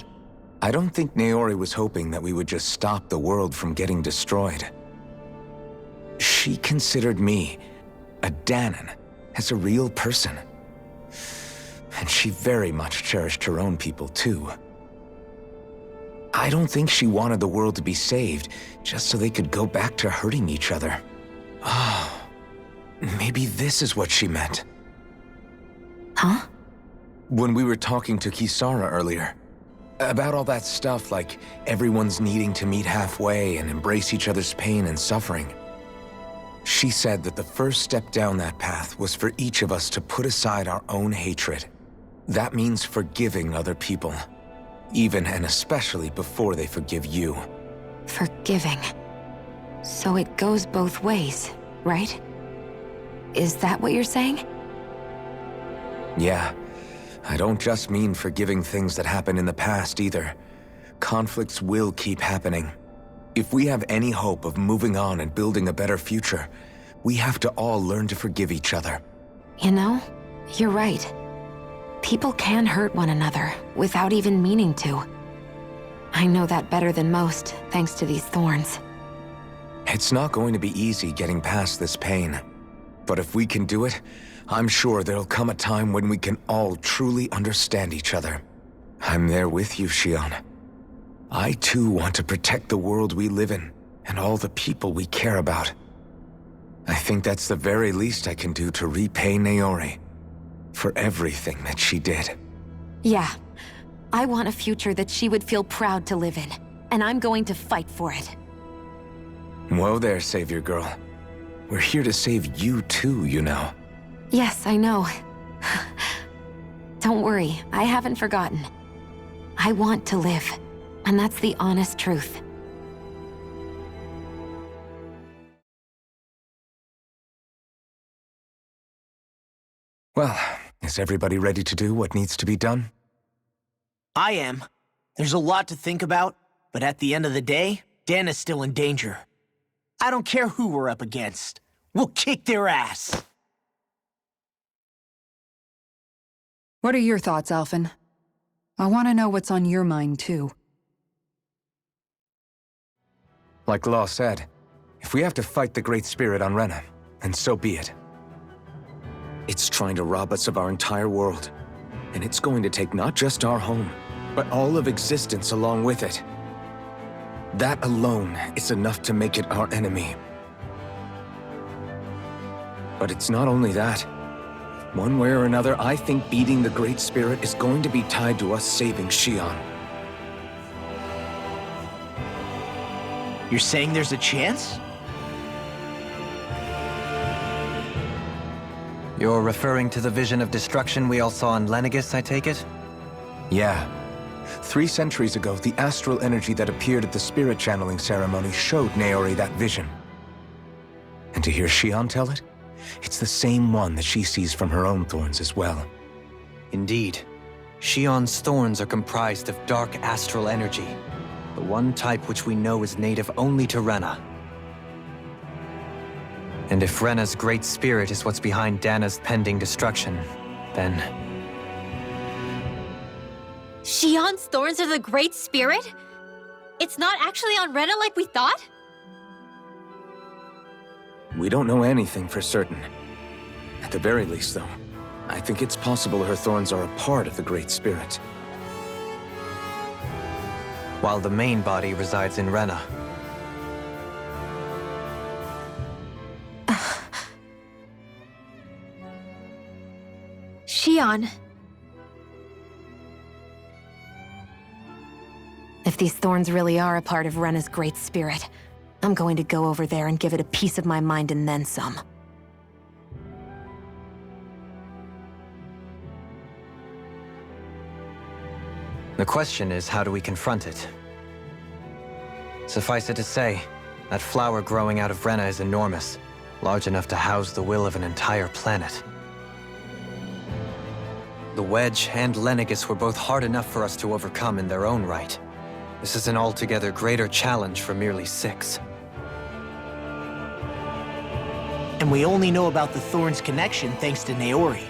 Speaker 4: I don't think Naori was hoping that we would just stop the world from getting destroyed. She considered me, a Danan, as a real person. And she very much cherished her own people, too. I don't think she wanted the world to be saved, just so they could go back to hurting each other. Oh, maybe this is what she meant.
Speaker 5: Huh?
Speaker 4: When we were talking to Kisara earlier, about all that stuff like everyone's needing to meet halfway and embrace each other's pain and suffering. She said that the first step down that path was for each of us to put aside our own hatred. That means forgiving other people, even and especially before they forgive you.
Speaker 5: Forgiving. So it goes both ways, right? Is that what you're saying?
Speaker 4: Yeah. I don't just mean forgiving things that happened in the past either. Conflicts will keep happening. If we have any hope of moving on and building a better future, we have to all learn to forgive each other.
Speaker 5: You know, you're right. People can hurt one another without even meaning to. I know that better than most, thanks to these thorns.
Speaker 4: It's not going to be easy getting past this pain. But if we can do it, I'm sure there'll come a time when we can all truly understand each other. I'm there with you, Shionne. I too want to protect the world we live in, and all the people we care about. I think that's the very least I can do to repay Naori for everything that she did.
Speaker 5: Yeah. I want a future that she would feel proud to live in, and I'm going to fight for it.
Speaker 4: Whoa there, Savior Girl. We're here to save you too, you know.
Speaker 5: Yes, I know. Don't worry, I haven't forgotten. I want to live, and that's the honest truth.
Speaker 4: Well, is everybody ready to do what needs to be done?
Speaker 2: I am. There's a lot to think about, but at the end of the day, Dana's still in danger. I don't care who we're up against. We'll kick their ass!
Speaker 3: What are your thoughts, Alphen? I want to know what's on your mind, too.
Speaker 4: Like Law said, if we have to fight the Great Spirit on Rena, then so be it. It's trying to rob us of our entire world, and it's going to take not just our home, but all of existence along with it. That alone is enough to make it our enemy. But it's not only that. One way or another, I think beating the Great Spirit is going to be tied to us saving Xion.
Speaker 2: You're saying there's a chance?
Speaker 6: You're referring to the vision of destruction we all saw in Lenegis, I take it?
Speaker 4: Yeah. 3 centuries ago, the astral energy that appeared at the spirit channeling ceremony showed Naori that vision. And to hear Xion tell it, it's the same one that she sees from her own thorns as well.
Speaker 6: Indeed. Xion's thorns are comprised of dark astral energy, the one type which we know is native only to Rena. And if Rena's great spirit is what's behind Dana's pending destruction, then...
Speaker 1: Xion's thorns are the Great Spirit? It's not actually on Rena like we thought?
Speaker 4: We don't know anything for certain. At the very least, though, I think it's possible her thorns are a part of the Great Spirit.
Speaker 6: While the main body resides in Rena.
Speaker 1: Xion.
Speaker 5: If these thorns really are a part of Rena's Great Spirit, I'm going to go over there and give it a piece of my mind and then some.
Speaker 6: The question is, how do we confront it? Suffice it to say, that flower growing out of Rena is enormous, large enough to house the will of an entire planet. The Wedge and Lenegis were both hard enough for us to overcome in their own right. This is an altogether greater challenge for merely 6.
Speaker 2: And we only know about the Thorns connection thanks to Naori.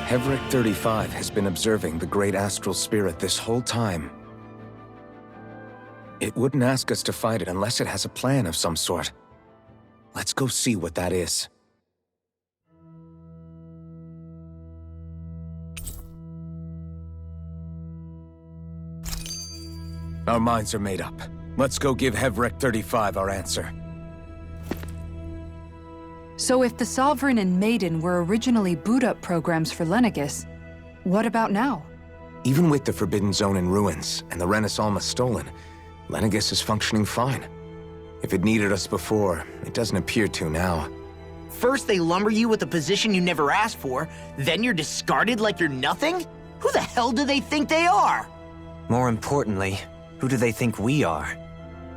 Speaker 4: Hevric 35 has been observing the Great Astral Spirit this whole time. It wouldn't ask us to fight it unless it has a plan of some sort. Let's go see what that is. Our minds are made up. Let's go give Hevric 35 our answer.
Speaker 3: So if the Sovereign and Maiden were originally boot-up programs for Lenegis, what about now?
Speaker 4: Even with the Forbidden Zone in ruins and the Renis Alma stolen, Lenegis is functioning fine. If it needed us before, it doesn't appear to now.
Speaker 2: First they lumber you with a position you never asked for, then you're discarded like you're nothing? Who the hell do they think they are?
Speaker 6: More importantly, who do they think we are?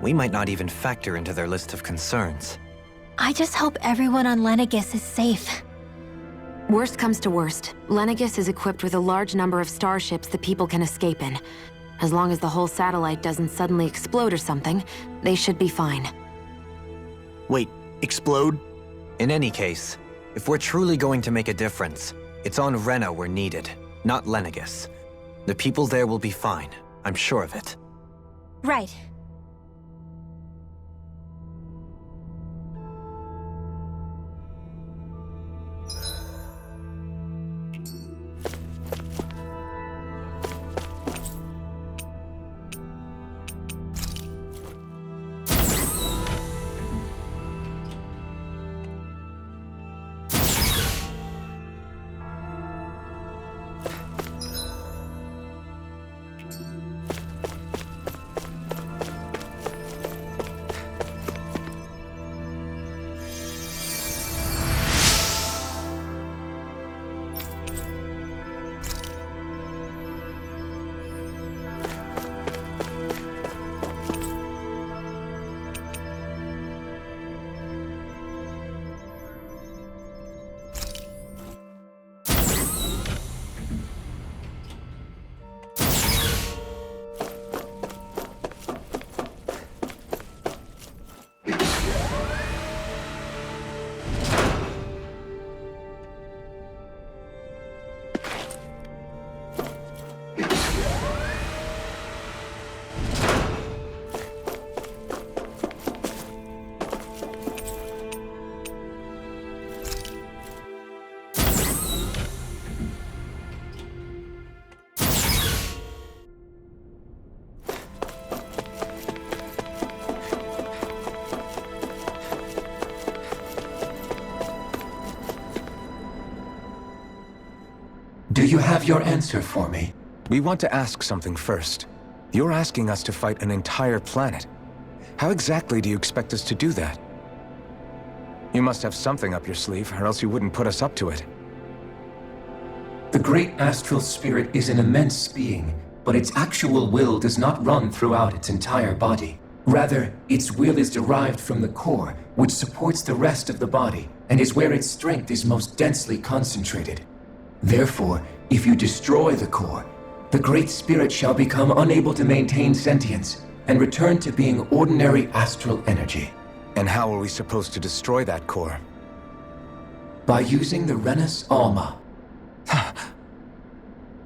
Speaker 6: We might not even factor into their list of concerns.
Speaker 1: I just hope everyone on Lenegis is safe.
Speaker 5: Worst comes to worst, Lenegis is equipped with a large number of starships that people can escape in. As long as the whole satellite doesn't suddenly explode or something, they should be fine.
Speaker 2: Wait, explode?
Speaker 6: In any case, if we're truly going to make a difference, it's on Rena we're needed, not Lenegis. The people there will be fine, I'm sure of it.
Speaker 1: Right.
Speaker 7: Do you have your answer for me?
Speaker 4: We want to ask something first. You're asking us to fight an entire planet. How exactly do you expect us to do that? You must have something up your sleeve, or else you wouldn't put us up to it.
Speaker 7: The great astral spirit is an immense being, but its actual will does not run throughout its entire body. Rather, its will is derived from the core, which supports the rest of the body, and is where its strength is most densely concentrated. Therefore, if you destroy the core, the Great Spirit shall become unable to maintain sentience, and return to being ordinary astral energy.
Speaker 4: And how are we supposed to destroy that core?
Speaker 7: By using the Renus Alma.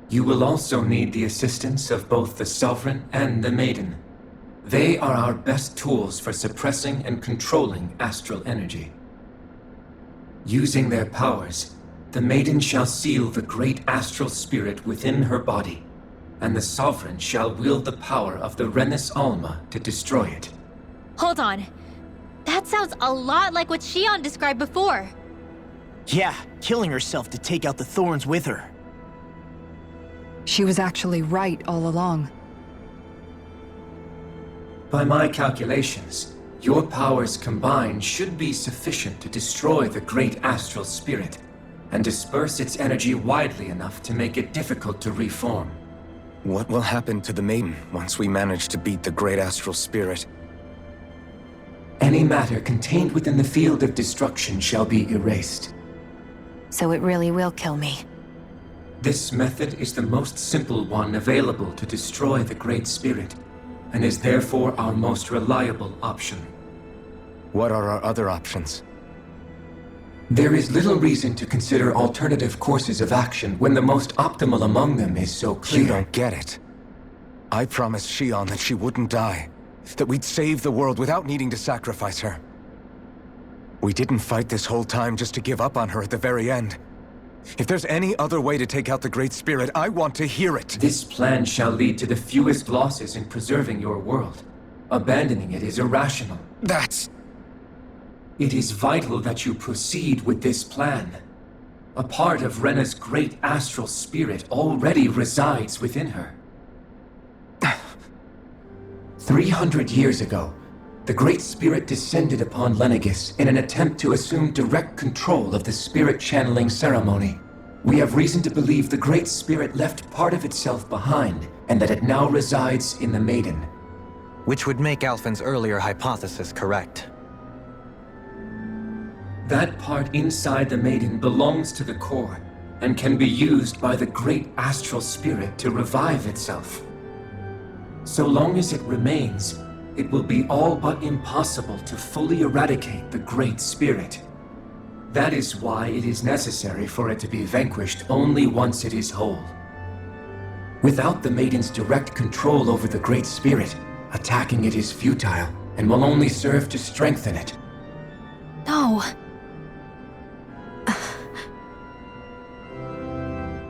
Speaker 7: You will also need the assistance of both the Sovereign and the Maiden. They are our best tools for suppressing and controlling astral energy. Using their powers, the Maiden shall seal the great astral spirit within her body, and the Sovereign shall wield the power of the Renus Alma to destroy it.
Speaker 1: Hold on. That sounds a lot like what Shion described before.
Speaker 2: Yeah, killing herself to take out the thorns with her.
Speaker 3: She was actually right all along.
Speaker 7: By my calculations, your powers combined should be sufficient to destroy the great astral spirit, and disperse its energy widely enough to make it difficult to reform.
Speaker 4: What will happen to the Maiden once we manage to beat the great astral spirit?
Speaker 7: Any matter contained within the field of destruction shall be erased.
Speaker 5: So it really will kill me.
Speaker 7: This method is the most simple one available to destroy the Great Spirit, and is therefore our most reliable option.
Speaker 4: What are our other options?
Speaker 7: There is little reason to consider alternative courses of action when the most optimal among them is so clear.
Speaker 4: You don't get it. I promised Shion that she wouldn't die, that we'd save the world without needing to sacrifice her. We didn't fight this whole time just to give up on her at the very end. If there's any other way to take out the Great Spirit, I want to hear it.
Speaker 7: This plan shall lead to the fewest losses in preserving your world. Abandoning it is irrational. It is vital that you proceed with this plan. A part of Rena's great astral spirit already resides within her. 300 years ago, the Great Spirit descended upon Lenegis in an attempt to assume direct control of the spirit channeling ceremony. We have reason to believe the Great Spirit left part of itself behind, and that it now resides in the Maiden.
Speaker 6: Which would make Alphen's earlier hypothesis correct.
Speaker 7: That part inside the Maiden belongs to the core, and can be used by the great astral spirit to revive itself. So long as it remains, it will be all but impossible to fully eradicate the Great Spirit. That is why it is necessary for it to be vanquished only once it is whole. Without the Maiden's direct control over the Great Spirit, attacking it is futile, and will only serve to strengthen it.
Speaker 1: No.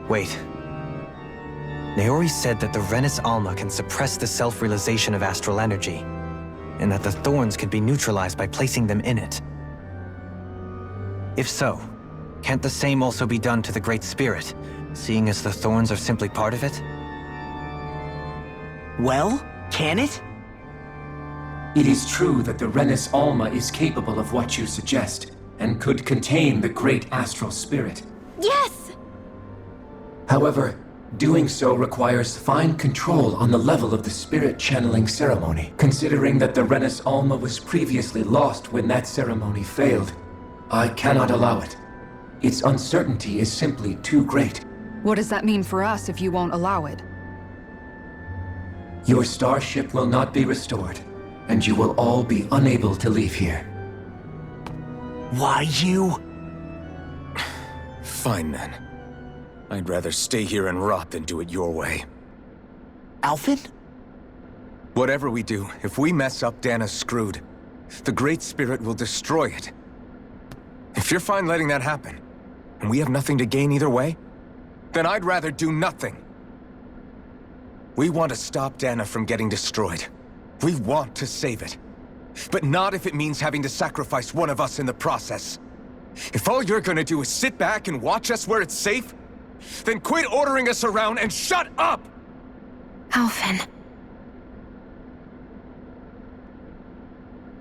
Speaker 6: Wait. Naori said that the Renus Alma can suppress the self-realization of astral energy, and that the thorns could be neutralized by placing them in it. If so, can't the same also be done to the Great Spirit, seeing as the thorns are simply part of it?
Speaker 2: Well, can it?
Speaker 7: It is true that the Renus Alma is capable of what you suggest, and could contain the great astral spirit.
Speaker 1: Yes!
Speaker 7: However, doing so requires fine control on the level of the spirit channeling ceremony, considering that the Renus Alma was previously lost when that ceremony failed. I cannot allow it. Its uncertainty is simply too great.
Speaker 3: What does that mean for us if you won't allow it?
Speaker 7: Your starship will not be restored, and you will all be unable to leave here.
Speaker 2: Why you?
Speaker 4: Fine then. I'd rather stay here and rot than do it your way.
Speaker 2: Alphen?
Speaker 4: Whatever we do, if we mess up, Dana's screwed. The Great Spirit will destroy it. If you're fine letting that happen, and we have nothing to gain either way, then I'd rather do nothing. We want to stop Dana from getting destroyed. We want to save it. But not if it means having to sacrifice one of us in the process. If all you're gonna do is sit back and watch us where it's safe, Then quit ordering us around and shut up!
Speaker 5: Alphen.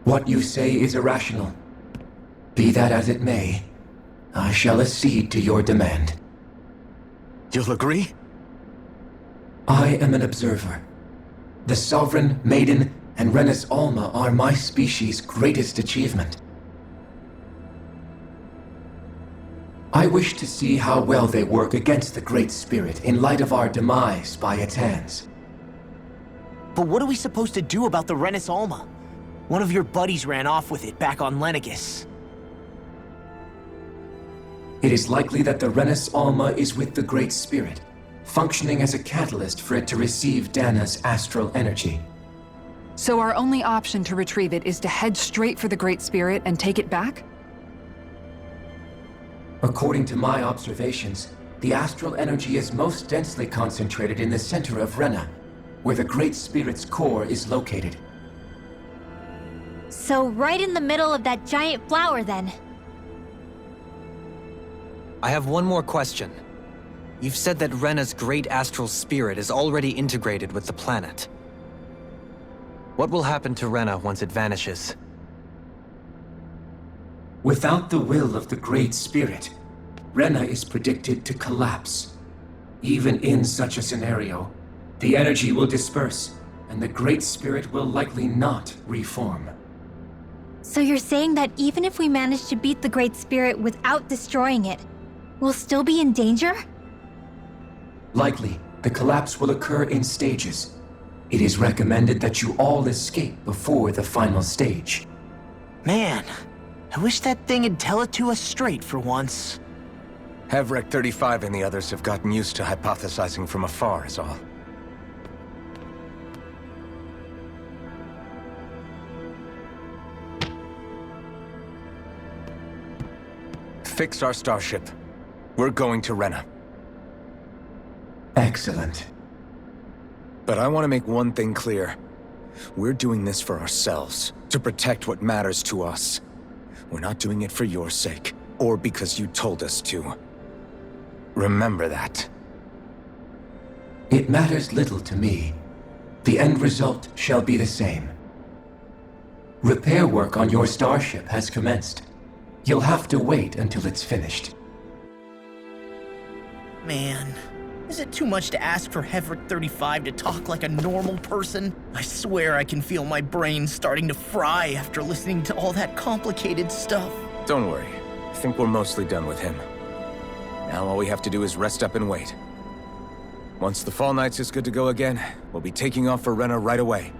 Speaker 7: What you say is irrational. Be that as it may, I shall accede to your demand.
Speaker 4: You'll agree?
Speaker 7: I am an observer. The Sovereign, Maiden, and Rena's Alma are my species' greatest achievement. I wish to see how well they work against the Great Spirit in light of our demise by its hands.
Speaker 2: But what are we supposed to do about the Renis Alma? One of your buddies ran off with it back on Lenegis.
Speaker 7: It is likely that the Renis Alma is with the Great Spirit, functioning as a catalyst for it to receive Dana's astral energy.
Speaker 3: So our only option to retrieve it is to head straight for the Great Spirit and take it back?
Speaker 7: According to my observations, the astral energy is most densely concentrated in the center of Rena, where the Great Spirit's core is located.
Speaker 1: So right in the middle of that giant flower, then.
Speaker 6: I have one more question. You've said that Rena's great astral spirit is already integrated with the planet. What will happen to Rena once it vanishes?
Speaker 7: Without the will of the Great Spirit, Rena is predicted to collapse. Even in such a scenario, the energy will disperse, and the Great Spirit will likely not reform.
Speaker 1: So you're saying that even if we manage to beat the Great Spirit without destroying it, we'll still be in danger?
Speaker 7: Likely, the collapse will occur in stages. It is recommended that you all escape before the final stage.
Speaker 2: Man, I wish that thing would tell it to us straight for once.
Speaker 4: Hevrek 35 and the others have gotten used to hypothesizing from afar, is all. Fix our starship. We're going to Rena.
Speaker 7: Excellent.
Speaker 4: But I want to make one thing clear. We're doing this for ourselves, to protect what matters to us. We're not doing it for your sake, or because you told us to. Remember that.
Speaker 7: It matters little to me. The end result shall be the same. Repair work on your starship has commenced. You'll have to wait until it's finished.
Speaker 2: Man, is it too much to ask for Hevrek 35 to talk like a normal person? I swear I can feel my brain starting to fry after listening to all that complicated stuff.
Speaker 4: Don't worry. I think we're mostly done with him. Now all we have to do is rest up and wait. Once the Fall Knights is good to go again, we'll be taking off for Rena right away.